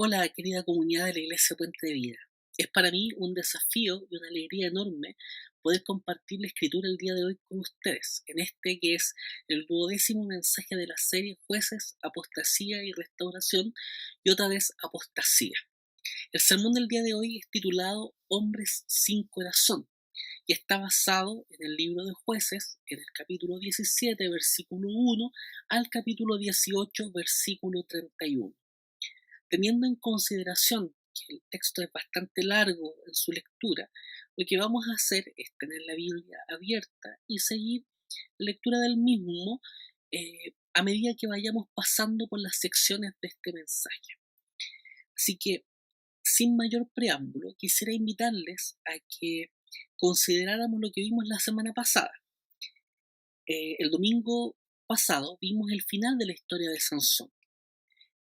Hola, querida comunidad de la Iglesia Puente de Vida. Es para mí un desafío y una alegría enorme poder compartir la escritura el día de hoy con ustedes, en este que es el 12º mensaje de la serie Jueces, Apostasía y Restauración, y otra vez Apostasía. El sermón del día de hoy es titulado Hombres sin corazón y está basado en el libro de Jueces, en el capítulo 17, versículo 1, al capítulo 18, versículo 31. Teniendo en consideración que el texto es bastante largo en su lectura, lo que vamos a hacer es tener la Biblia abierta y seguir la lectura del mismo a medida que vayamos pasando por las secciones de este mensaje. Así que, sin mayor preámbulo, quisiera invitarles a que consideráramos lo que vimos la semana pasada. El domingo pasado vimos el final de la historia de Sansón.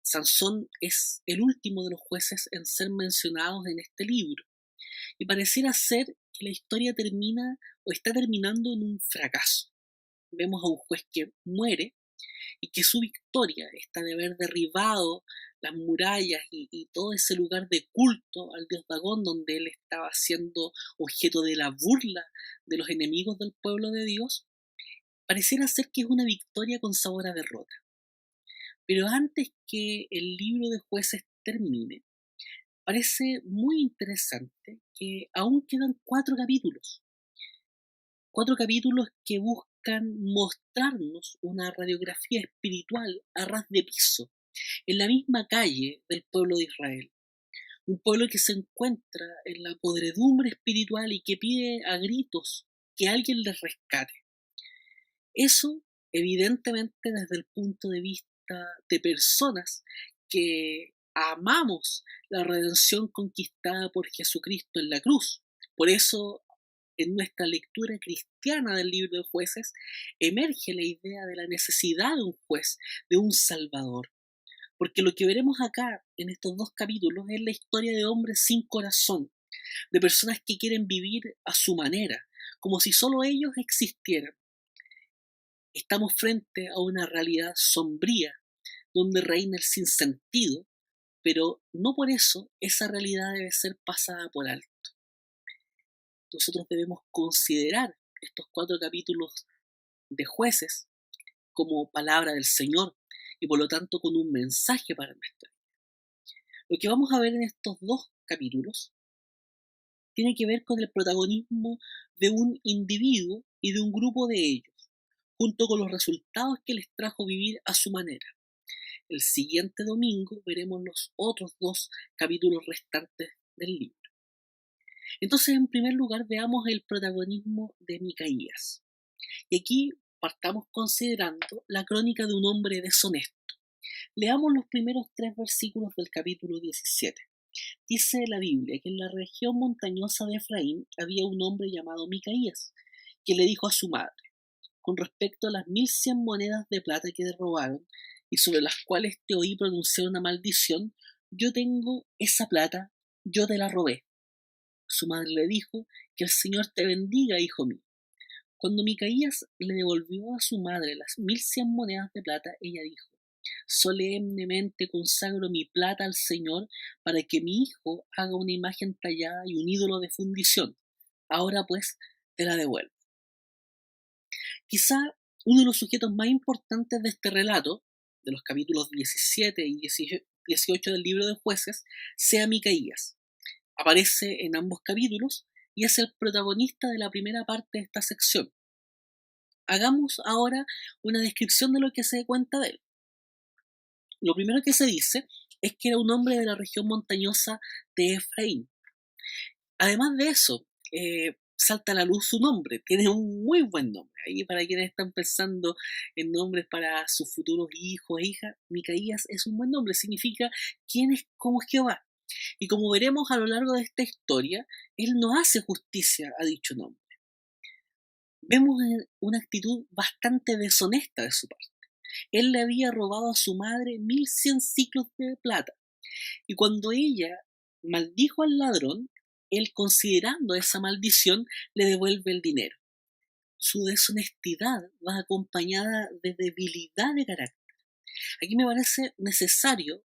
Sansón es el último de los jueces en ser mencionados en este libro, y pareciera ser que la historia termina o está terminando en un fracaso. Vemos a un juez que muere y que su victoria está de haber derribado las murallas y todo ese lugar de culto al dios Dagón, donde él estaba siendo objeto de la burla de los enemigos del pueblo de Dios. Pareciera ser que es una victoria con sabor a derrota. Pero antes que el libro de Jueces termine, parece muy interesante que aún quedan 4 capítulos que buscan mostrarnos una radiografía espiritual a ras de piso, en la misma calle del pueblo de Israel. Un pueblo que se encuentra en la podredumbre espiritual y que pide a gritos que alguien les rescate. Eso, evidentemente, desde el punto de vista de personas que amamos la redención conquistada por Jesucristo en la cruz. Por eso, en nuestra lectura cristiana del libro de Jueces, emerge la idea de la necesidad de un juez, de un salvador. Porque lo que veremos acá, en estos 2 capítulos, es la historia de hombres sin corazón, de personas que quieren vivir a su manera, como si solo ellos existieran. Estamos frente a una realidad sombría, donde reina el sinsentido, pero no por eso esa realidad debe ser pasada por alto. Nosotros debemos considerar estos 4 capítulos de Jueces como palabra del Señor y por lo tanto con un mensaje para nuestra vida. Lo que vamos a ver en estos 2 capítulos tiene que ver con el protagonismo de un individuo y de un grupo de ellos, junto con los resultados que les trajo vivir a su manera. El siguiente domingo veremos los otros 2 capítulos restantes del libro. Entonces, en primer lugar, veamos el protagonismo de Micaías. Y aquí partamos considerando la crónica de un hombre deshonesto. Leamos los primeros 3 versículos del capítulo 17. Dice la Biblia que en la región montañosa de Efraín había un hombre llamado Micaías, que le dijo a su madre, con respecto a las 1100 monedas de plata que le robaron y sobre las cuales te oí pronunciar una maldición, yo tengo esa plata, yo te la robé. Su madre le dijo, que el Señor te bendiga, hijo mío. Cuando Micaías le devolvió a su madre las 1100 monedas de plata, ella dijo, solemnemente consagro mi plata al Señor para que mi hijo haga una imagen tallada y un ídolo de fundición. Ahora pues te la devuelvo. Quizá uno de los sujetos más importantes de este relato, de los capítulos 17 y 18 del libro de Jueces, sea Micaías. Aparece en ambos capítulos y es el protagonista de la primera parte de esta sección. Hagamos ahora una descripción de lo que se cuenta de él. Lo primero que se dice es que era un hombre de la región montañosa de Efraín. Además de eso, salta a la luz su nombre. Tiene un muy buen nombre. Ahí para quienes están pensando en nombres para sus futuros hijos e hijas, Micaías es un buen nombre. Significa quién es como Jehová. Y como veremos a lo largo de esta historia, él no hace justicia a dicho nombre. Vemos una actitud bastante deshonesta de su parte. Él le había robado a su madre 1100 ciclos de plata. Y cuando ella maldijo al ladrón, él, considerando esa maldición, le devuelve el dinero. Su deshonestidad va acompañada de debilidad de carácter. Aquí me parece necesario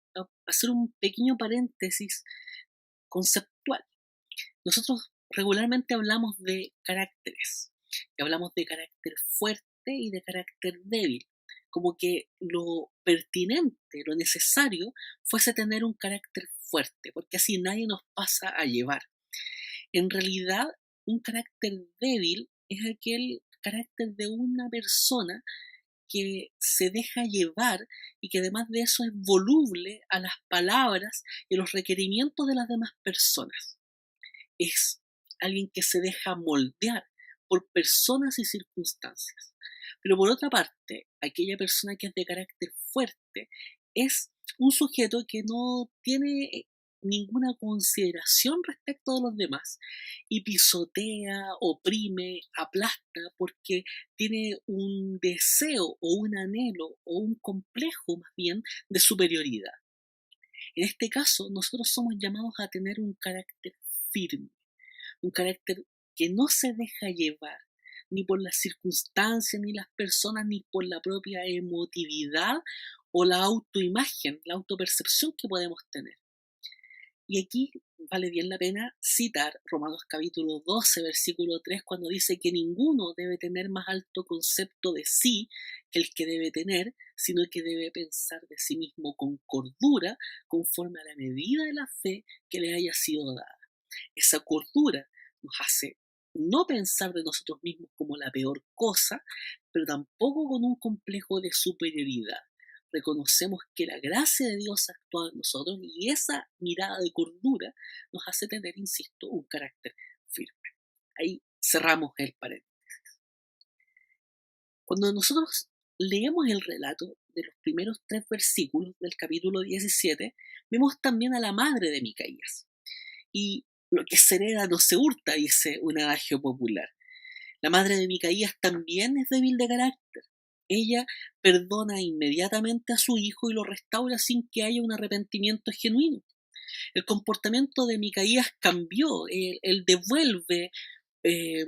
hacer un pequeño paréntesis conceptual. Nosotros regularmente hablamos de caracteres, y hablamos de carácter fuerte y de carácter débil, como que lo pertinente, lo necesario, fuese tener un carácter fuerte, porque así nadie nos pasa a llevar. En realidad, un carácter débil es aquel carácter de una persona que se deja llevar y que además de eso es voluble a las palabras y a los requerimientos de las demás personas. Es alguien que se deja moldear por personas y circunstancias. Pero por otra parte, aquella persona que es de carácter fuerte es un sujeto que no tiene ninguna consideración respecto de los demás y pisotea, oprime, aplasta porque tiene un deseo o un anhelo o un complejo más bien de superioridad. En este caso, nosotros somos llamados a tener un carácter firme, un carácter que no se deja llevar ni por las circunstancias, ni las personas, ni por la propia emotividad o la autoimagen, la autopercepción que podemos tener. Y aquí vale bien la pena citar Romanos capítulo 12, versículo 3, cuando dice que ninguno debe tener más alto concepto de sí que el que debe tener, sino que debe pensar de sí mismo con cordura, conforme a la medida de la fe que le haya sido dada. Esa cordura nos hace no pensar de nosotros mismos como la peor cosa, pero tampoco con un complejo de superioridad. Reconocemos que la gracia de Dios actúa en nosotros y esa mirada de cordura nos hace tener, insisto, un carácter firme. Ahí cerramos el paréntesis. Cuando nosotros leemos el relato de los primeros 3 versículos del capítulo 17, vemos también a la madre de Micaías. Y lo que se hereda no se hurta, dice un adagio popular. La madre de Micaías también es débil de carácter. Ella perdona inmediatamente a su hijo y lo restaura sin que haya un arrepentimiento genuino. El comportamiento de Micaías cambió. Él devuelve eh,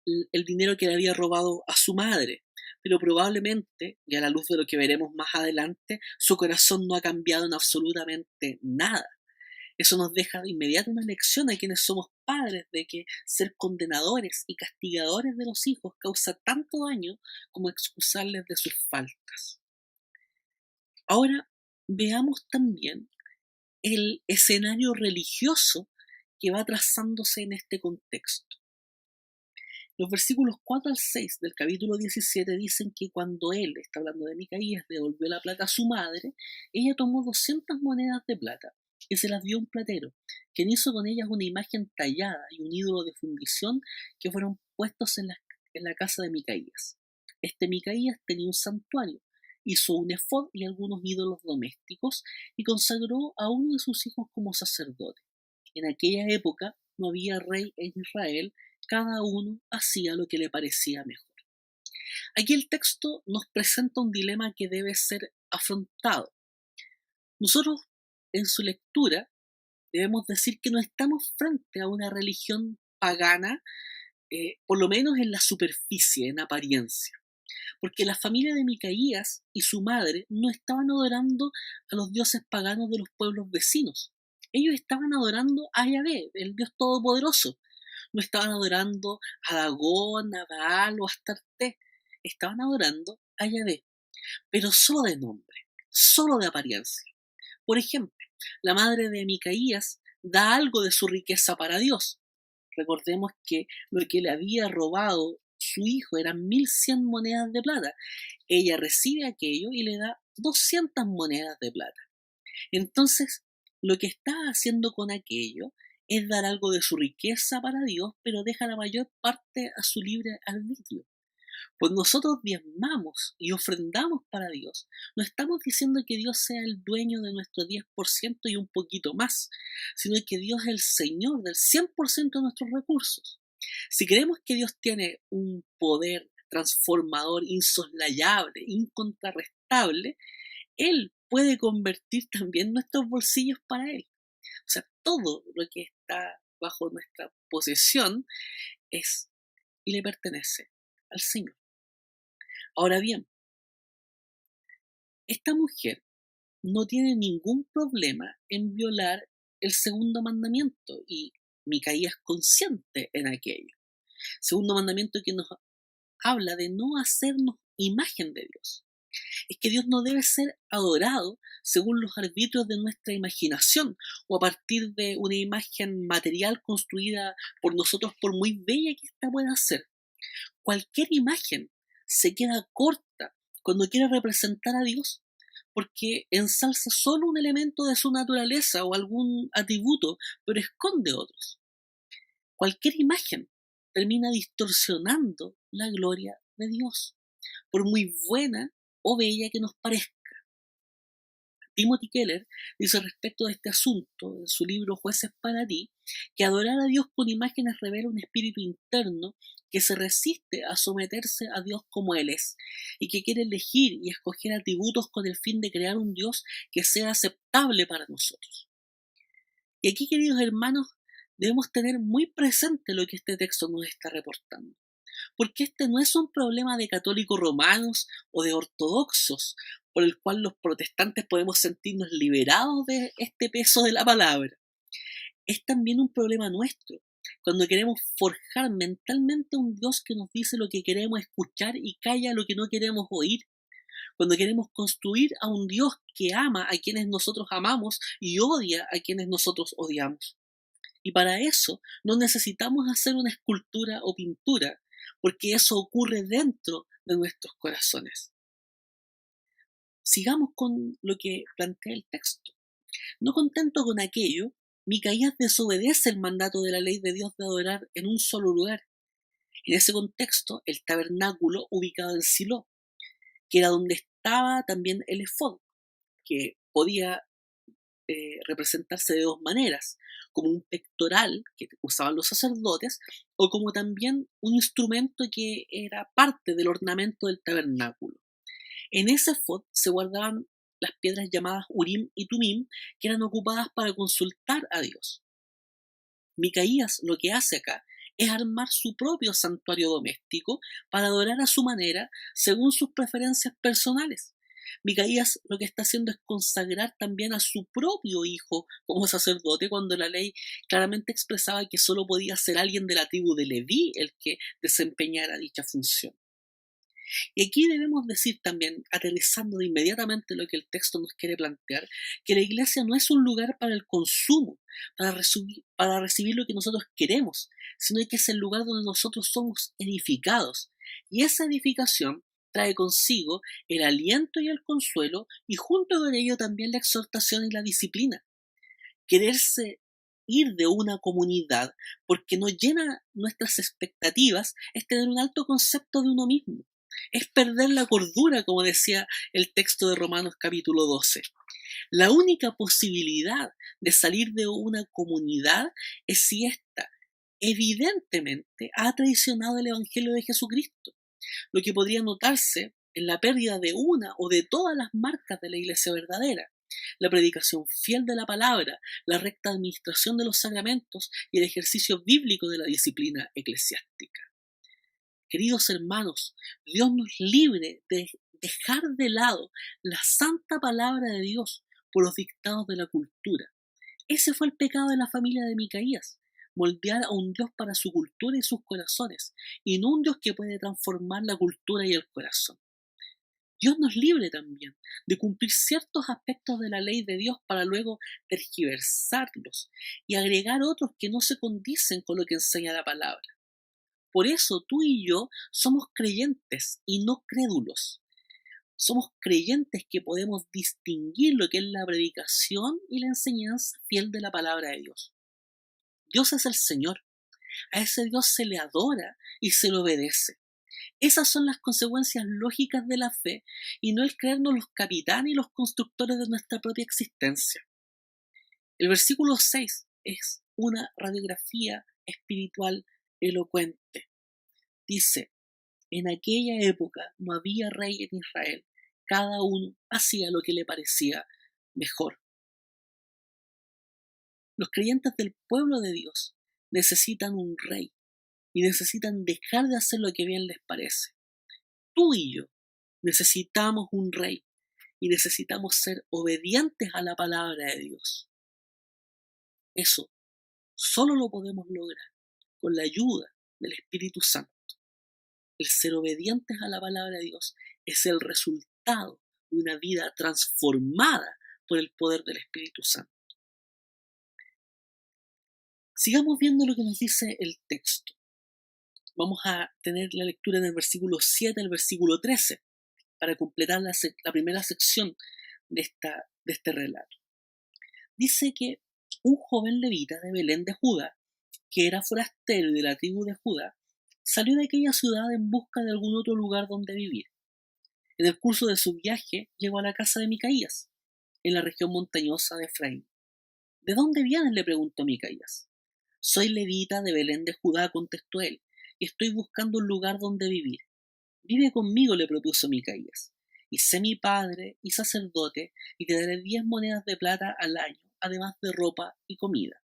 el dinero que le había robado a su madre. Pero probablemente, y a la luz de lo que veremos más adelante, su corazón no ha cambiado en absolutamente nada. Eso nos deja de inmediato una lección a quienes somos padres de que ser condenadores y castigadores de los hijos causa tanto daño como excusarles de sus faltas. Ahora veamos también el escenario religioso que va trazándose en este contexto. Los versículos 4 al 6 del capítulo 17 dicen que cuando él, está hablando de Micaías, devolvió la plata a su madre, ella tomó 200 monedas de plata y se las dio a un platero, quien hizo con ellas una imagen tallada y un ídolo de fundición que fueron puestos en la casa de Micaías. Este Micaías tenía un santuario, hizo un efod y algunos ídolos domésticos y consagró a uno de sus hijos como sacerdote. En aquella época no había rey en Israel, cada uno hacía lo que le parecía mejor. Aquí el texto nos presenta un dilema que debe ser afrontado. Nosotros, en su lectura, debemos decir que no estamos frente a una religión pagana, por lo menos en la superficie, en apariencia. Porque la familia de Micaías y su madre no estaban adorando a los dioses paganos de los pueblos vecinos. Ellos estaban adorando a Yahvé, el Dios Todopoderoso. No estaban adorando a Dagón, a Baal o a Astarte. Estaban adorando a Yahvé, pero solo de nombre, solo de apariencia. Por ejemplo, la madre de Micaías da algo de su riqueza para Dios. Recordemos que lo que le había robado su hijo eran 1100 monedas de plata. Ella recibe aquello y le da 200 monedas de plata. Entonces, lo que está haciendo con aquello es dar algo de su riqueza para Dios, pero deja la mayor parte a su libre arbitrio. Pues nosotros diezmamos y ofrendamos para Dios. No estamos diciendo que Dios sea el dueño de nuestro 10% y un poquito más, sino que Dios es el Señor del 100% de nuestros recursos. Si creemos que Dios tiene un poder transformador insoslayable, incontrarrestable, Él puede convertir también nuestros bolsillos para Él. O sea, todo lo que está bajo nuestra posesión es y le pertenece al Señor. Ahora bien, esta mujer no tiene ningún problema en violar el segundo mandamiento y Micaías consciente en aquello. Segundo mandamiento que nos habla de no hacernos imagen de Dios. Es que Dios no debe ser adorado según los arbitrios de nuestra imaginación o a partir de una imagen material construida por nosotros, por muy bella que ésta pueda ser. Cualquier imagen se queda corta cuando quiere representar a Dios, porque ensalza solo un elemento de su naturaleza o algún atributo, pero esconde otros. Cualquier imagen termina distorsionando la gloria de Dios, por muy buena o bella que nos parezca. Timothy Keller dice respecto de este asunto en su libro Jueces para ti, que adorar a Dios con imágenes revela un espíritu interno que se resiste a someterse a Dios como Él es y que quiere elegir y escoger atributos con el fin de crear un Dios que sea aceptable para nosotros. Y aquí, queridos hermanos, debemos tener muy presente lo que este texto nos está reportando. Porque este no es un problema de católicos romanos o de ortodoxos, por el cual los protestantes podemos sentirnos liberados de este peso de la palabra. Es también un problema nuestro, cuando queremos forjar mentalmente un Dios que nos dice lo que queremos escuchar y calla lo que no queremos oír. Cuando queremos construir a un Dios que ama a quienes nosotros amamos y odia a quienes nosotros odiamos. Y para eso no necesitamos hacer una escultura o pintura, porque eso ocurre dentro de nuestros corazones. Sigamos con lo que plantea el texto. No contento con aquello, Micaías desobedece el mandato de la ley de Dios de adorar en un solo lugar. En ese contexto, el tabernáculo ubicado en Silo, que era donde estaba también el efod, que podía representarse de dos maneras, como un pectoral que usaban los sacerdotes o como también un instrumento que era parte del ornamento del tabernáculo. En ese efod se guardaban las piedras llamadas Urim y Tumim, que eran ocupadas para consultar a Dios. Micaías lo que hace acá es armar su propio santuario doméstico para adorar a su manera según sus preferencias personales. Micaías lo que está haciendo es consagrar también a su propio hijo como sacerdote, cuando la ley claramente expresaba que solo podía ser alguien de la tribu de Leví el que desempeñara dicha función. Y aquí debemos decir también, aterrizando de inmediatamente lo que el texto nos quiere plantear, que la iglesia no es un lugar para el consumo, para recibir lo que nosotros queremos, sino que es el lugar donde nosotros somos edificados. Y esa edificación trae consigo el aliento y el consuelo, y junto con ello también la exhortación y la disciplina. Quererse ir de una comunidad porque no llena nuestras expectativas es tener un alto concepto de uno mismo. Es perder la cordura, como decía el texto de Romanos capítulo 12. La única posibilidad de salir de una comunidad es si ésta evidentemente ha traicionado el Evangelio de Jesucristo, lo que podría notarse en la pérdida de una o de todas las marcas de la iglesia verdadera: la predicación fiel de la palabra, la recta administración de los sacramentos y el ejercicio bíblico de la disciplina eclesiástica. Queridos hermanos, Dios nos libre de dejar de lado la santa palabra de Dios por los dictados de la cultura. Ese fue el pecado de la familia de Micaías: moldear a un Dios para su cultura y sus corazones, y no un Dios que puede transformar la cultura y el corazón. Dios nos libre también de cumplir ciertos aspectos de la ley de Dios para luego tergiversarlos y agregar otros que no se condicen con lo que enseña la palabra. Por eso tú y yo somos creyentes y no crédulos. Somos creyentes que podemos distinguir lo que es la predicación y la enseñanza fiel de la palabra de Dios. Dios es el Señor. A ese Dios se le adora y se le obedece. Esas son las consecuencias lógicas de la fe y no el creernos los capitanes y los constructores de nuestra propia existencia. El versículo 6 es una radiografía espiritual elocuente. Dice: en aquella época no había rey en Israel, cada uno hacía lo que le parecía mejor. Los creyentes del pueblo de Dios necesitan un rey y necesitan dejar de hacer lo que bien les parece. Tú y yo necesitamos un rey y necesitamos ser obedientes a la palabra de Dios. Eso solo lo podemos lograr con la ayuda del Espíritu Santo. El ser obedientes a la palabra de Dios es el resultado de una vida transformada por el poder del Espíritu Santo. Sigamos viendo lo que nos dice el texto. Vamos a tener la lectura en el versículo 7 al versículo 13 para completar la primera sección de este relato. Dice que un joven levita de Belén de Judá, que era forastero y de la tribu de Judá, salió de aquella ciudad en busca de algún otro lugar donde vivir. En el curso de su viaje llegó a la casa de Micaías, en la región montañosa de Efraín. ¿De dónde vienes?, le preguntó Micaías. Soy levita de Belén de Judá, contestó él, y estoy buscando un lugar donde vivir. Vive conmigo, le propuso Micaías, y sé mi padre y sacerdote, y te daré 10 monedas de plata al año, además de ropa y comida.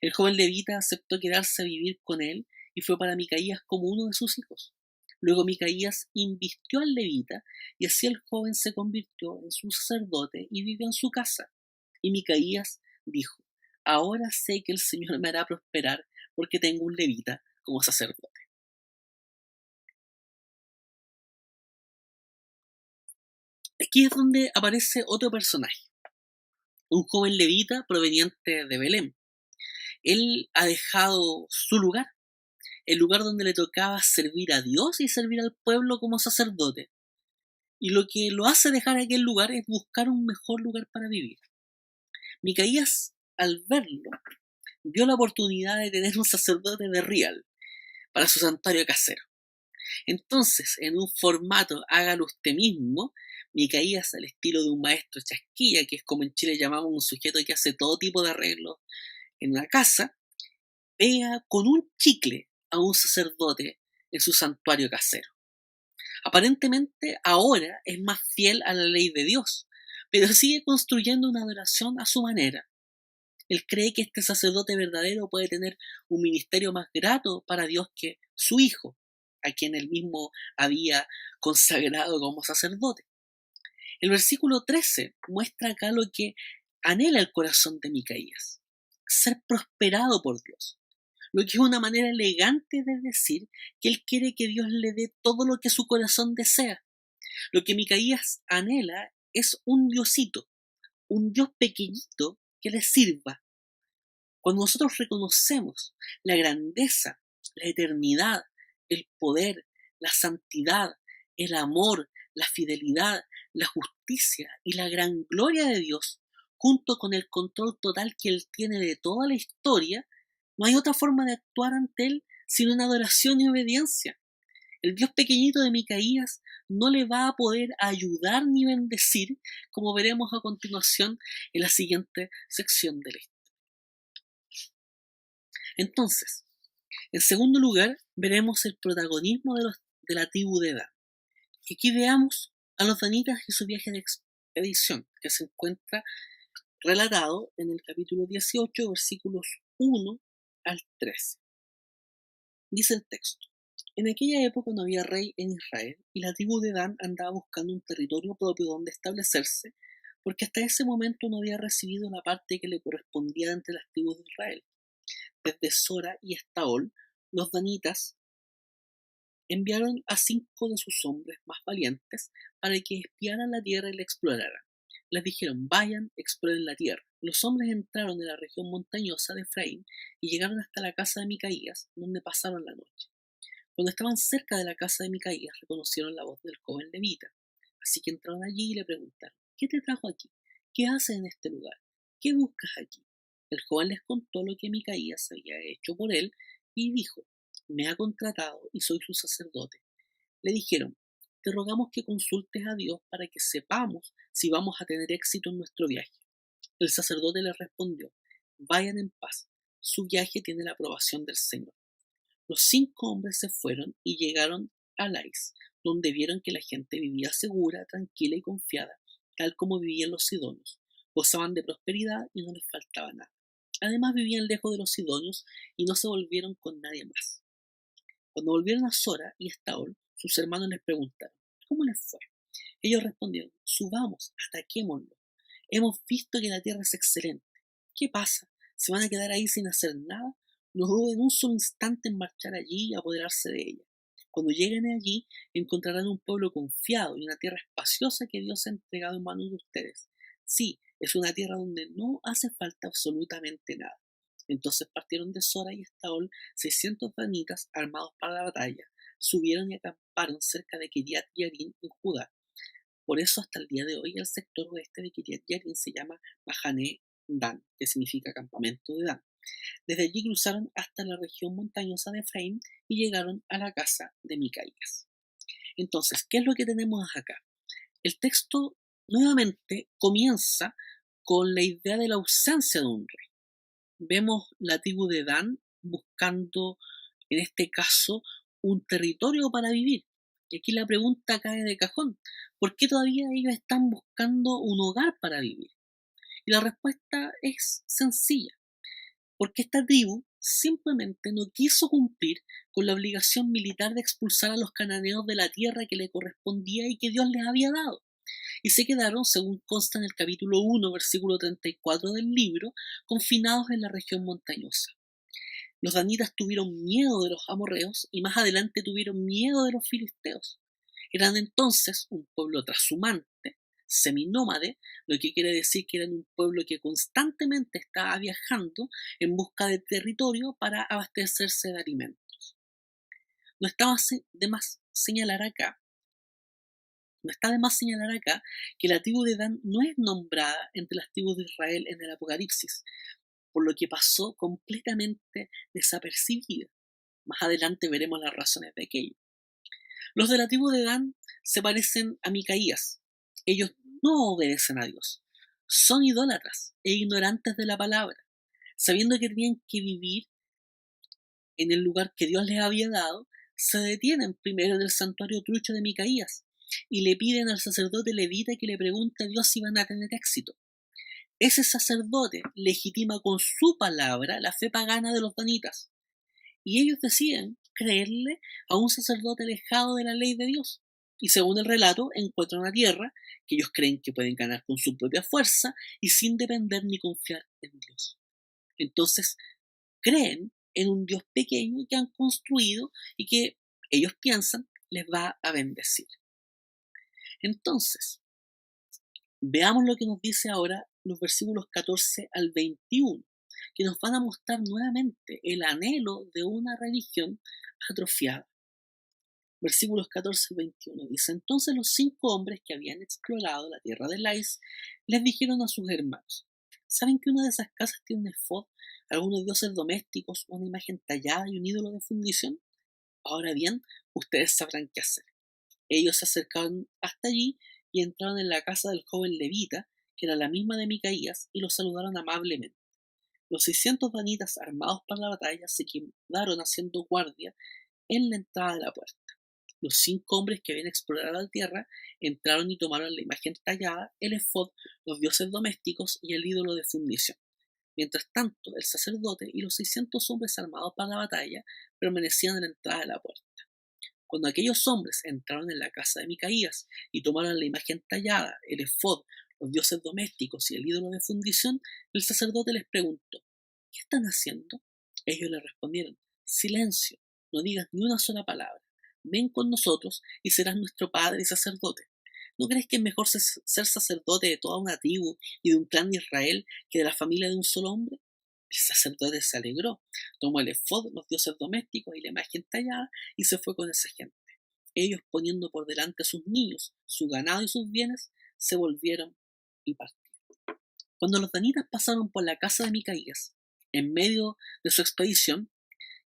El joven levita aceptó quedarse a vivir con él y fue para Micaías como uno de sus hijos. Luego Micaías invistió al levita y así el joven se convirtió en su sacerdote y vivió en su casa. Y Micaías dijo: ahora sé que el Señor me hará prosperar porque tengo un levita como sacerdote. Aquí es donde aparece otro personaje, un joven levita proveniente de Belén. Él ha dejado su lugar, el lugar donde le tocaba servir a Dios y servir al pueblo como sacerdote. Y lo que lo hace dejar aquel lugar es buscar un mejor lugar para vivir. Micaías, al verlo, vio la oportunidad de tener un sacerdote de real para su santuario casero. Entonces, en un formato hágalo usted mismo, Micaías, al estilo de un maestro chasquilla, que es como en Chile llamamos un sujeto que hace todo tipo de arreglos en una casa, pega con un chicle a un sacerdote en su santuario casero. Aparentemente ahora es más fiel a la ley de Dios, pero sigue construyendo una adoración a su manera. Él cree que este sacerdote verdadero puede tener un ministerio más grato para Dios que su hijo, a quien él mismo había consagrado como sacerdote. El versículo 13 muestra acá lo que anhela el corazón de Micaías: ser prosperado por Dios. Lo que es una manera elegante de decir que él quiere que Dios le dé todo lo que su corazón desea. Lo que Micaías anhela es un Diosito, un Dios pequeñito que le sirva. Cuando nosotros reconocemos la grandeza, la eternidad, el poder, la santidad, el amor, la fidelidad, la justicia y la gran gloria de Dios, junto con el control total que Él tiene de toda la historia, no hay otra forma de actuar ante Él sino en adoración y obediencia. El Dios pequeñito de Micaías no le va a poder ayudar ni bendecir, como veremos a continuación en la siguiente sección de la historia. Entonces, en segundo lugar, veremos el protagonismo de la tribu de Dan. Y aquí veamos a los danitas y su viaje de expedición, que se encuentra relatado en el capítulo 18, versículos 1 al 13. Dice el texto: en aquella época no había rey en Israel, y la tribu de Dan andaba buscando un territorio propio donde establecerse, porque hasta ese momento no había recibido la parte que le correspondía entre las tribus de Israel. Desde Sora y Estaol, los danitas enviaron a 5 de sus hombres más valientes para que espiaran la tierra y la exploraran. Les dijeron: vayan, exploren la tierra. Los hombres entraron en la región montañosa de Efraín y llegaron hasta la casa de Micaías, donde pasaron la noche. Cuando estaban cerca de la casa de Micaías, reconocieron la voz del joven levita. Así que entraron allí y le preguntaron: ¿qué te trajo aquí? ¿Qué haces en este lugar? ¿Qué buscas aquí? El joven les contó lo que Micaías había hecho por él y dijo: me ha contratado y soy su sacerdote. Le dijeron: te rogamos que consultes a Dios para que sepamos si vamos a tener éxito en nuestro viaje. El sacerdote les respondió: vayan en paz, su viaje tiene la aprobación del Señor. Los 5 hombres se fueron y llegaron a Lais, donde vieron que la gente vivía segura, tranquila y confiada, tal como vivían los sidonios. Gozaban de prosperidad y no les faltaba nada. Además vivían lejos de los sidonios y no se volvieron con nadie más. Cuando volvieron a Sora y Estaol, sus hermanos les preguntaron: ¿cómo les fue? Ellos respondieron: subamos, ataquémoslo. Hemos visto que la tierra es excelente. ¿Qué pasa? ¿Se van a quedar ahí sin hacer nada? No duden un solo instante en marchar allí y apoderarse de ella. Cuando lleguen allí, encontrarán un pueblo confiado y una tierra espaciosa que Dios ha entregado en manos de ustedes. Sí, es una tierra donde no hace falta absolutamente nada. Entonces partieron de Sora y Estaol 600 danitas armados para la batalla. Subieron y acamparon cerca de Kiriat Yarim en Judá. Por eso hasta el día de hoy el sector oeste de Kiriat Yarim se llama Mahané Dan, que significa campamento de Dan. Desde allí cruzaron hasta la región montañosa de Efraín y llegaron a la casa de Micaías. Entonces, ¿qué es lo que tenemos acá? El texto nuevamente comienza con la idea de la ausencia de un rey. Vemos la tribu de Dan buscando, en este caso, un territorio para vivir. Y aquí la pregunta cae de cajón: ¿por qué todavía ellos están buscando un hogar para vivir? Y la respuesta es sencilla: porque esta tribu simplemente no quiso cumplir con la obligación militar de expulsar a los cananeos de la tierra que le correspondía y que Dios les había dado. Y se quedaron, según consta en el capítulo 1, versículo 34 del libro, confinados en la región montañosa. Los danitas tuvieron miedo de los amorreos y más adelante tuvieron miedo de los filisteos. Eran entonces un pueblo trashumante, seminómade, lo que quiere decir que eran un pueblo que constantemente estaba viajando en busca de territorio para abastecerse de alimentos. No está de más señalar acá que la tribu de Dan no es nombrada entre las tribus de Israel en el Apocalipsis, por lo que pasó completamente desapercibida. Más adelante veremos las razones de aquello. Los de la tribu de Dan se parecen a Micaías. Ellos no obedecen a Dios. Son idólatras e ignorantes de la palabra. Sabiendo que tenían que vivir en el lugar que Dios les había dado, se detienen primero en el santuario trucho de Micaías y le piden al sacerdote levita que le pregunte a Dios si van a tener éxito. Ese sacerdote legitima con su palabra la fe pagana de los danitas, y ellos deciden creerle a un sacerdote alejado de la ley de Dios. Y según el relato, encuentran una tierra que ellos creen que pueden ganar con su propia fuerza y sin depender ni confiar en Dios. Entonces, creen en un Dios pequeño que han construido y que ellos piensan les va a bendecir. Entonces, veamos lo que nos dice ahora los versículos 14 al 21, que nos van a mostrar nuevamente el anhelo de una religión atrofiada. Versículos 14 al 21 dice: entonces los 5 hombres que habían explorado la tierra de Lais les dijeron a sus hermanos: ¿saben que una de esas casas tiene un efod, algunos dioses domésticos, una imagen tallada y un ídolo de fundición? Ahora bien, ustedes sabrán qué hacer. Ellos se acercaron hasta allí y entraron en la casa del joven levita, que era la misma de Micaías, y los saludaron amablemente. Los 600 danitas armados para la batalla se quedaron haciendo guardia en la entrada de la puerta. Los 5 hombres que habían explorado la tierra entraron y tomaron la imagen tallada, el efod, los dioses domésticos y el ídolo de fundición. Mientras tanto, el sacerdote y los 600 hombres armados para la batalla permanecían en la entrada de la puerta. Cuando aquellos hombres entraron en la casa de Micaías y tomaron la imagen tallada, el efod, los dioses domésticos y el ídolo de fundición, el sacerdote les preguntó: ¿qué están haciendo? Ellos le respondieron: silencio, no digas ni una sola palabra. Ven con nosotros y serás nuestro padre y sacerdote. ¿No crees que es mejor ser sacerdote de toda una tribu y de un clan de Israel que de la familia de un solo hombre? El sacerdote se alegró, tomó el efod, los dioses domésticos y la imagen tallada y se fue con esa gente. Ellos, poniendo por delante a sus niños, su ganado y sus bienes, se volvieron y partieron. Cuando los danitas pasaron por la casa de Micaías, en medio de su expedición,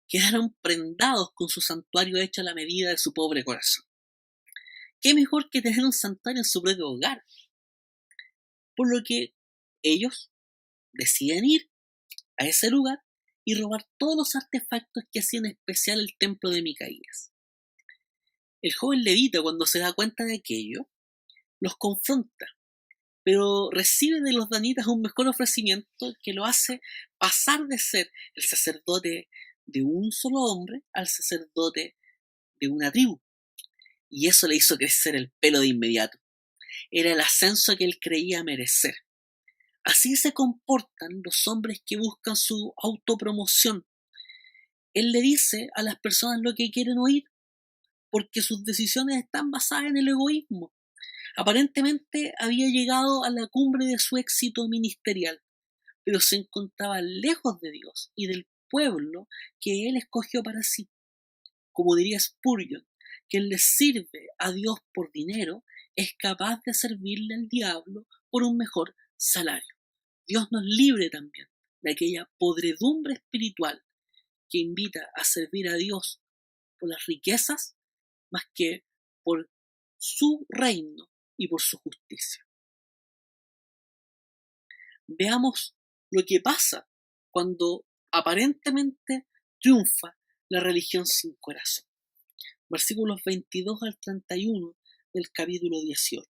quedaron prendados con su santuario hecho a la medida de su pobre corazón. ¿Qué mejor que tener un santuario en su propio hogar? Por lo que ellos deciden ir a ese lugar y robar todos los artefactos que hacían especial el templo de Micaías. El joven levita, cuando se da cuenta de aquello, los confronta, pero recibe de los danitas un mejor ofrecimiento que lo hace pasar de ser el sacerdote de un solo hombre al sacerdote de una tribu. Y eso le hizo crecer el pelo de inmediato. Era el ascenso que él creía merecer. Así se comportan los hombres que buscan su autopromoción. Él le dice a las personas lo que quieren oír, porque sus decisiones están basadas en el egoísmo. Aparentemente había llegado a la cumbre de su éxito ministerial, pero se encontraba lejos de Dios y del pueblo que él escogió para sí. Como diría Spurgeon, quien le sirve a Dios por dinero es capaz de servirle al diablo por un mejor salario. Dios nos libre también de aquella podredumbre espiritual que invita a servir a Dios por las riquezas más que por su reino y por su justicia. Veamos lo que pasa cuando aparentemente triunfa la religión sin corazón. Versículos 22 al 31 del capítulo 18.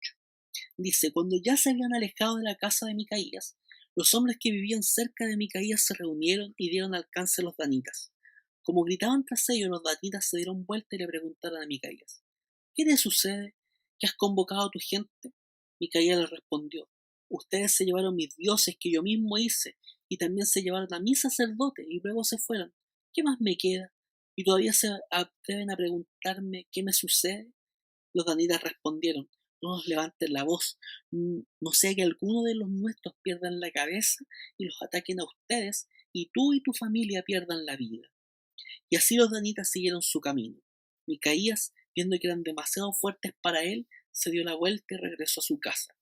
Dice: cuando ya se habían alejado de la casa de Micaías, los hombres que vivían cerca de Micaías se reunieron y dieron alcance a los danitas. Como gritaban tras ellos, los danitas se dieron vuelta y le preguntaron a Micaías: ¿qué te sucede? ¿Que has convocado a tu gente? Micaías les respondió: ustedes se llevaron mis dioses que yo mismo hice, y también se llevaron a mis sacerdotes, y luego se fueron. ¿Qué más me queda? ¿Y todavía se atreven a preguntarme qué me sucede? Los danitas respondieron: no nos levanten la voz, no sea que alguno de los nuestros pierdan la cabeza y los ataquen a ustedes, y tú y tu familia pierdan la vida. Y así los danitas siguieron su camino. Micaías, viendo que eran demasiado fuertes para él, se dio la vuelta y regresó a su casa.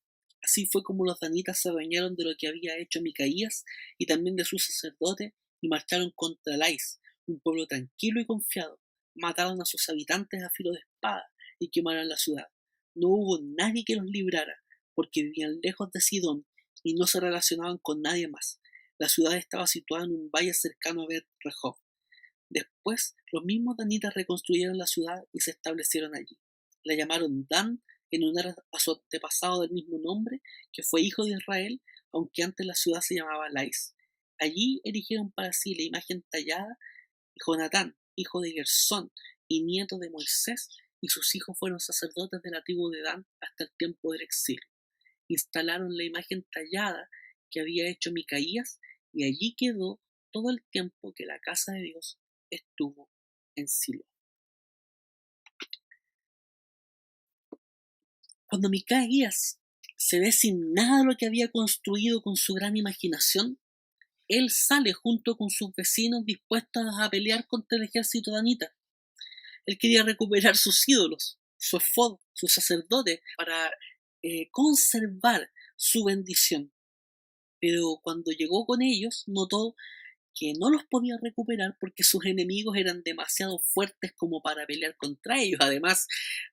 Así fue como los danitas se adueñaron de lo que había hecho Micaías y también de su sacerdote, y marcharon contra Lais, un pueblo tranquilo y confiado. Mataron a sus habitantes a filo de espada y quemaron la ciudad. No hubo nadie que los librara, porque vivían lejos de Sidón y no se relacionaban con nadie más. La ciudad estaba situada en un valle cercano a Bet Rehob. Después, los mismos danitas reconstruyeron la ciudad y se establecieron allí. La llamaron Dan en honor a su antepasado del mismo nombre, que fue hijo de Israel, aunque antes la ciudad se llamaba Lais. Allí erigieron para sí la imagen tallada, y Jonatán, hijo de Gersón y nieto de Moisés, y sus hijos fueron sacerdotes de la tribu de Dan hasta el tiempo del exilio. Instalaron la imagen tallada que había hecho Micaías, y allí quedó todo el tiempo que la casa de Dios estuvo en Silo. Cuando Micaías se ve sin nada de lo que había construido con su gran imaginación, él sale junto con sus vecinos dispuestos a pelear contra el ejército danita. Él quería recuperar sus ídolos, su efod, su sacerdote, para conservar su bendición. Pero cuando llegó con ellos, notó que no los podía recuperar porque sus enemigos eran demasiado fuertes como para pelear contra ellos. Además,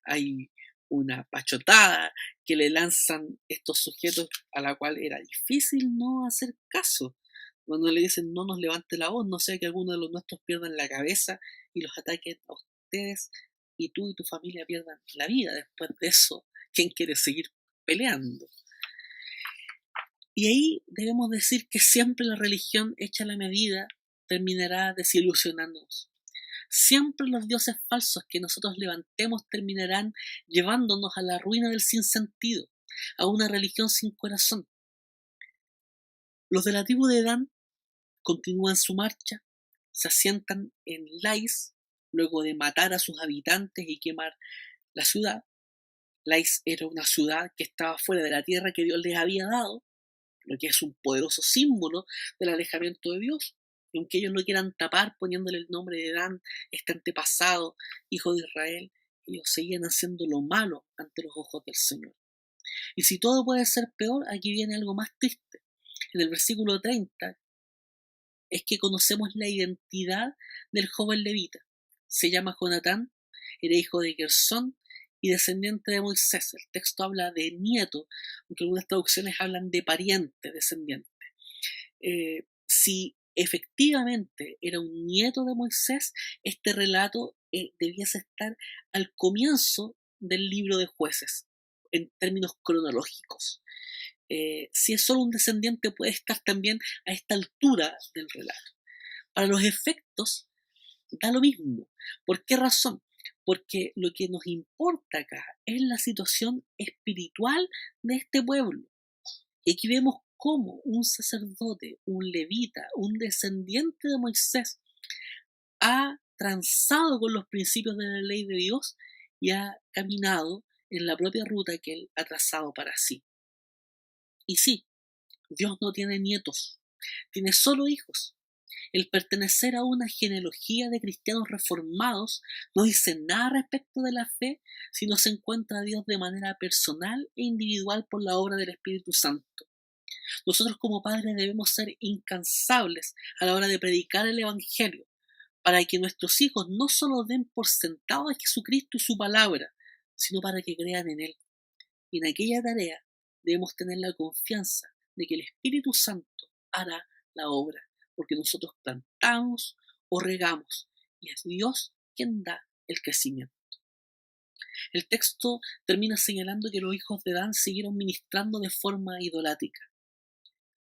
hay una pachotada que le lanzan estos sujetos a la cual era difícil no hacer caso. Cuando le dicen: no nos levante la voz, no sea que alguno de los nuestros pierdan la cabeza y los ataquen a ustedes, y tú y tu familia pierdan la vida. Después de eso, ¿quién quiere seguir peleando? Y ahí debemos decir que siempre la religión hecha a la medida terminará desilusionándonos. Siempre los dioses falsos que nosotros levantemos terminarán llevándonos a la ruina del sinsentido, a una religión sin corazón. Los de la tribu de Dan continúan su marcha, se asientan en Lais, luego de matar a sus habitantes y quemar la ciudad. Lais era una ciudad que estaba fuera de la tierra que Dios les había dado, lo que es un poderoso símbolo del alejamiento de Dios. Y aunque ellos lo quieran tapar poniéndole el nombre de Dan, este antepasado, hijo de Israel, ellos seguían haciendo lo malo ante los ojos del Señor. Y si todo puede ser peor, aquí viene algo más triste. En el versículo 30 es que conocemos la identidad del joven levita. Se llama Jonatán, era hijo de Gersón y descendiente de Moisés. El texto habla de nieto, aunque algunas traducciones hablan de pariente, descendiente. Si efectivamente era un nieto de Moisés, este relato debiese estar al comienzo del libro de Jueces, en términos cronológicos. Si es solo un descendiente, puede estar también a esta altura del relato. Para los efectos, da lo mismo. ¿Por qué razón? porque lo que nos importa acá es la situación espiritual de este pueblo. Y aquí vemos cómo un sacerdote, un levita, un descendiente de Moisés, ha transado con los principios de la ley de Dios y ha caminado en la propia ruta que él ha trazado para sí. Y sí, Dios no tiene nietos, tiene solo hijos. El pertenecer a una genealogía de cristianos reformados no dice nada respecto de la fe si no se encuentra a Dios de manera personal e individual por la obra del Espíritu Santo. Nosotros como padres debemos ser incansables a la hora de predicar el Evangelio, para que nuestros hijos no solo den por sentado a Jesucristo y su palabra, sino para que crean en Él. Y en aquella tarea debemos tener la confianza de que el Espíritu Santo hará la obra, porque nosotros plantamos o regamos, y es Dios quien da el crecimiento. El texto termina señalando que los hijos de Dan siguieron ministrando de forma idolátrica.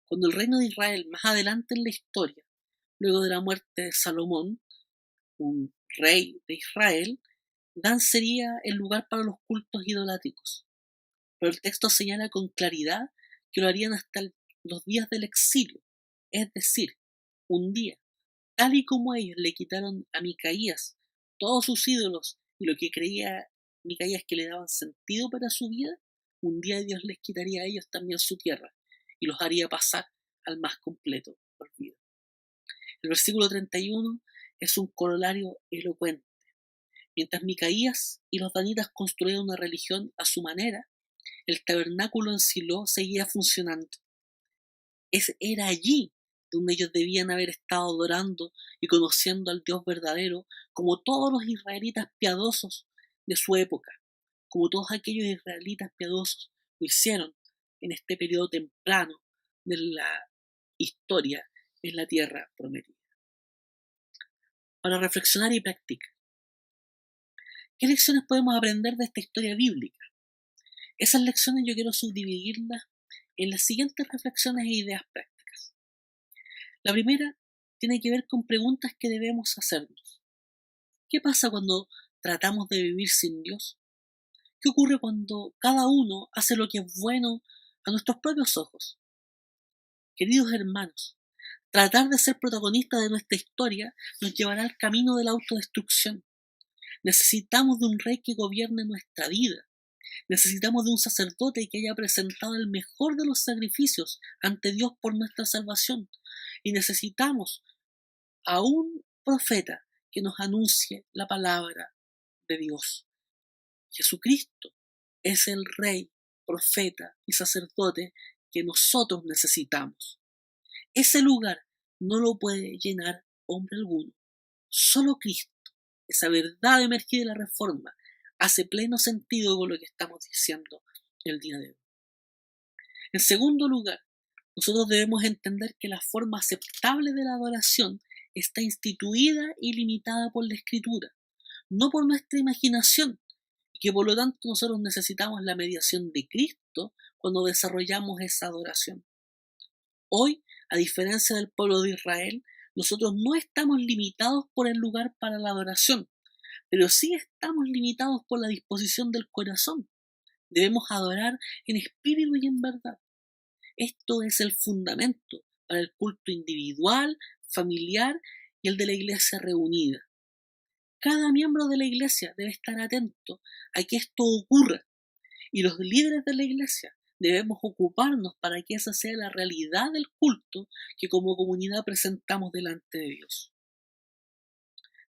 Cuando el reino de Israel, más adelante en la historia, luego de la muerte de Salomón, un rey de Israel, Dan sería el lugar para los cultos idolátricos. Pero el texto señala con claridad que lo harían hasta los días del exilio, es decir, un día, tal y como ellos le quitaron a Micaías todos sus ídolos y lo que creía Micaías que le daban sentido para su vida, un día Dios les quitaría a ellos también su tierra y los haría pasar al más completo olvido. El versículo 31 es un corolario elocuente. Mientras Micaías y los danitas construían una religión a su manera, el tabernáculo en Silo seguía funcionando. Era allí donde ellos debían haber estado adorando y conociendo al Dios verdadero, como todos los israelitas piadosos de su época, como todos aquellos israelitas piadosos lo hicieron en este periodo temprano de la historia en la tierra prometida. Para reflexionar y practicar, ¿qué lecciones podemos aprender de esta historia bíblica? Esas lecciones yo quiero subdividirlas en las siguientes reflexiones e ideas prácticas. La primera tiene que ver con preguntas que debemos hacernos. ¿Qué pasa cuando tratamos de vivir sin Dios? ¿Qué ocurre cuando cada uno hace lo que es bueno a nuestros propios ojos? Queridos hermanos, tratar de ser protagonistas de nuestra historia nos llevará al camino de la autodestrucción. Necesitamos de un rey que gobierne nuestra vida. Necesitamos de un sacerdote que haya presentado el mejor de los sacrificios ante Dios por nuestra salvación. Y necesitamos a un profeta que nos anuncie la palabra de Dios. Jesucristo es el rey, profeta y sacerdote que nosotros necesitamos. Ese lugar no lo puede llenar hombre alguno. Solo Cristo, esa verdad emergida de la Reforma, hace pleno sentido con lo que estamos diciendo el día de hoy. En segundo lugar, nosotros debemos entender que la forma aceptable de la adoración está instituida y limitada por la Escritura, no por nuestra imaginación, y que por lo tanto nosotros necesitamos la mediación de Cristo cuando desarrollamos esa adoración. Hoy, a diferencia del pueblo de Israel, nosotros no estamos limitados por el lugar para la adoración, pero sí estamos limitados por la disposición del corazón. Debemos adorar en espíritu y en verdad. Esto es el fundamento para el culto individual, familiar y el de la iglesia reunida. Cada miembro de la iglesia debe estar atento a que esto ocurra y los líderes de la iglesia debemos ocuparnos para que esa sea la realidad del culto que como comunidad presentamos delante de Dios.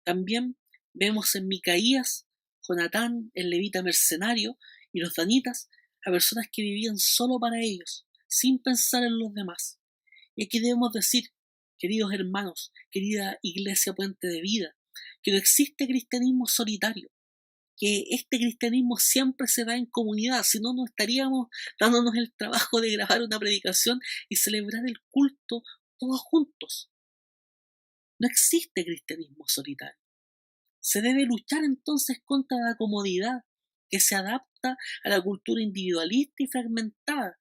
También vemos en Micaías, Jonatán, el levita mercenario, y los danitas a personas que vivían solo para ellos, sin pensar en los demás. Y aquí debemos decir, queridos hermanos, querida iglesia Puente de Vida, que no existe cristianismo solitario, que este cristianismo siempre se da en comunidad, si no, no estaríamos dándonos el trabajo de grabar una predicación y celebrar el culto todos juntos. No existe cristianismo solitario. Se debe luchar entonces contra la comodidad que se adapta a la cultura individualista y fragmentada,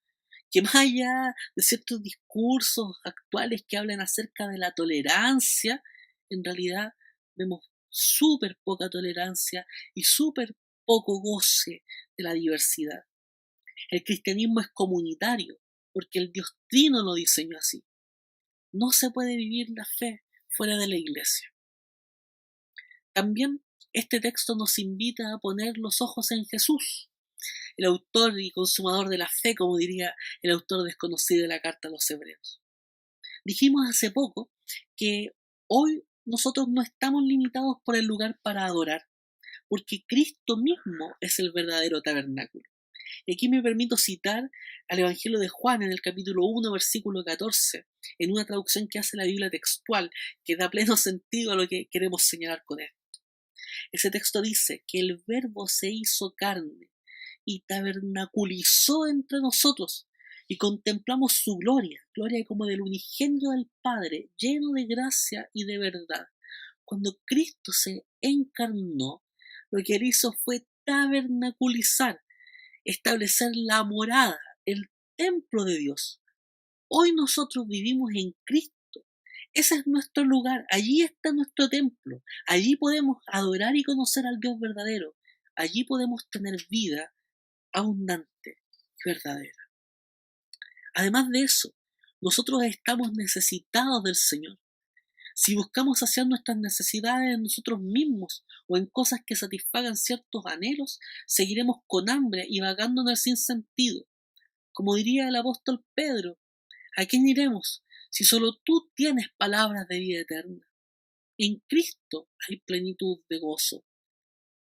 que más allá de ciertos discursos actuales que hablan acerca de la tolerancia, en realidad vemos súper poca tolerancia y súper poco goce de la diversidad. El cristianismo es comunitario, porque el Dios Trino lo diseñó así. No se puede vivir la fe fuera de la iglesia. También este texto nos invita a poner los ojos en Jesús, el autor y consumador de la fe, como diría el autor desconocido de la carta a los Hebreos. Dijimos hace poco que hoy nosotros no estamos limitados por el lugar para adorar, porque Cristo mismo es el verdadero tabernáculo. Y aquí me permito citar al Evangelio de Juan en el capítulo 1, versículo 14, en una traducción que hace la Biblia textual, que da pleno sentido a lo que queremos señalar con esto. Ese texto dice que el Verbo se hizo carne y tabernaculizó entre nosotros, y contemplamos su gloria, gloria como del unigénito del Padre, lleno de gracia y de verdad. Cuando Cristo se encarnó, lo que él hizo fue tabernaculizar, establecer la morada, el templo de Dios. Hoy nosotros vivimos en Cristo. Ese es nuestro lugar, allí está nuestro templo, allí podemos adorar y conocer al Dios verdadero, allí podemos tener vida abundante y verdadera. Además de eso, nosotros estamos necesitados del Señor. Si buscamos saciar nuestras necesidades en nosotros mismos o en cosas que satisfagan ciertos anhelos, seguiremos con hambre y vagando en el sinsentido. Como diría el apóstol Pedro, ¿a quién iremos si solo tú tienes palabras de vida eterna? En Cristo hay plenitud de gozo.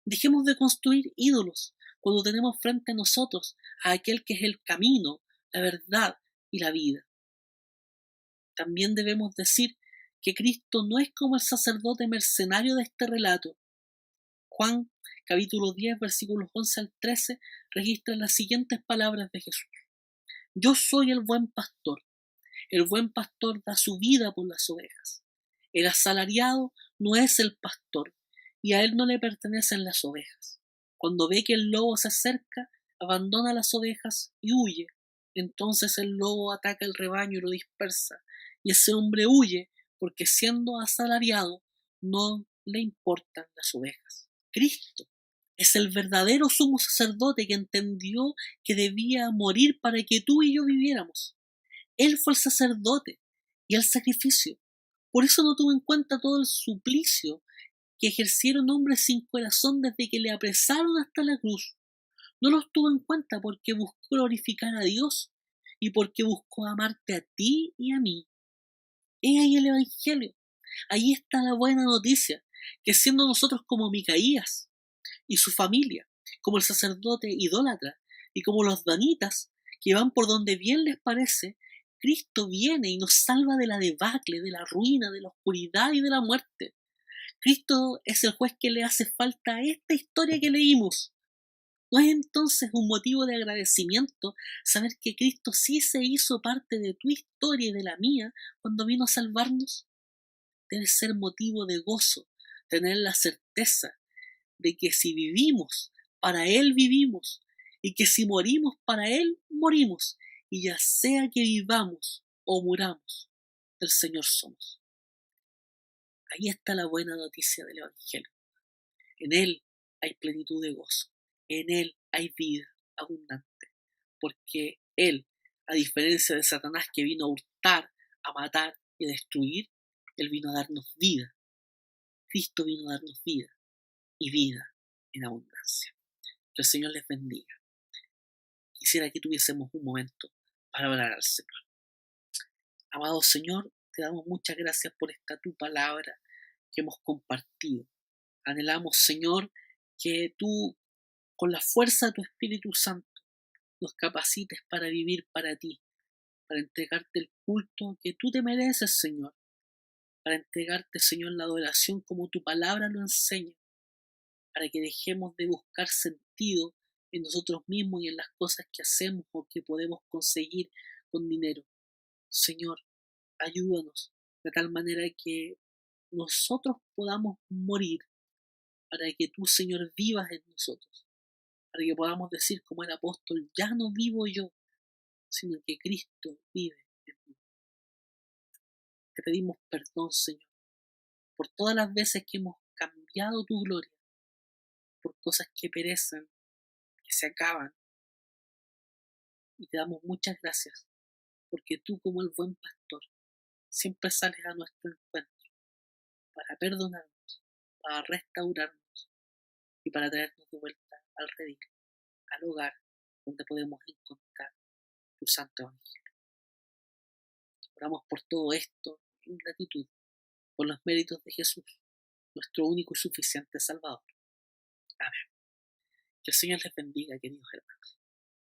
Dejemos de construir ídolos cuando tenemos frente a nosotros a aquel que es el camino, la verdad y la vida. También debemos decir que Cristo no es como el sacerdote mercenario de este relato. Juan, capítulo 10, versículos 11 al 13, registra las siguientes palabras de Jesús. Yo soy el buen pastor. El buen pastor da su vida por las ovejas. El asalariado no es el pastor, y a él no le pertenecen las ovejas. Cuando ve que el lobo se acerca, abandona las ovejas y huye. Entonces el lobo ataca el rebaño y lo dispersa, y ese hombre huye porque siendo asalariado no le importan las ovejas. Cristo es el verdadero sumo sacerdote que entendió que debía morir para que tú y yo viviéramos. Él fue el sacerdote y el sacrificio. Por eso no tuvo en cuenta todo el suplicio que ejercieron hombres sin corazón desde que le apresaron hasta la cruz. No los tuvo en cuenta porque buscó glorificar a Dios y porque buscó amarte a ti y a mí. He ahí el Evangelio. Ahí está la buena noticia, que siendo nosotros como Micaías y su familia, como el sacerdote idólatra y como los danitas, que van por donde bien les parece, Cristo viene y nos salva de la debacle, de la ruina, de la oscuridad y de la muerte. Cristo es el juez que le hace falta a esta historia que leímos. ¿No es entonces un motivo de agradecimiento saber que Cristo sí se hizo parte de tu historia y de la mía cuando vino a salvarnos? Debe ser motivo de gozo tener la certeza de que si vivimos, para Él vivimos, y que si morimos, para Él morimos, y ya sea que vivamos o muramos, del Señor somos. Ahí está la buena noticia del Evangelio. En Él hay plenitud de gozo, en Él hay vida abundante, porque Él, a diferencia de Satanás que vino a hurtar, a matar y a destruir, Él vino a darnos vida. Cristo vino a darnos vida y vida en abundancia. Que el Señor les bendiga. Quisiera que tuviésemos un momento para orar al Señor. Amado Señor, te damos muchas gracias por esta tu palabra que hemos compartido. Anhelamos, Señor, que tú, con la fuerza de tu Espíritu Santo, nos capacites para vivir para ti, para entregarte el culto que tú te mereces, Señor, para entregarte, Señor, la adoración como tu palabra lo enseña, para que dejemos de buscar sentido en nosotros mismos y en las cosas que hacemos o que podemos conseguir con dinero. Señor, ayúdanos de tal manera que nosotros podamos morir para que tú, Señor, vivas en nosotros, para que podamos decir como el apóstol, ya no vivo yo, sino que Cristo vive en mí. Te pedimos perdón, Señor, por todas las veces que hemos cambiado cambiado tu gloria por cosas que perecen, que se acaban. Y te damos muchas gracias, porque tú, como el buen pastor, siempre sales a nuestro encuentro para perdonarnos, para restaurarnos y para traernos de vuelta al redil, al hogar donde podemos encontrar tu santo evangelio. Oramos por todo esto en gratitud, por los méritos de Jesús, nuestro único y suficiente Salvador. Amén. Que el Señor les bendiga, queridos hermanos.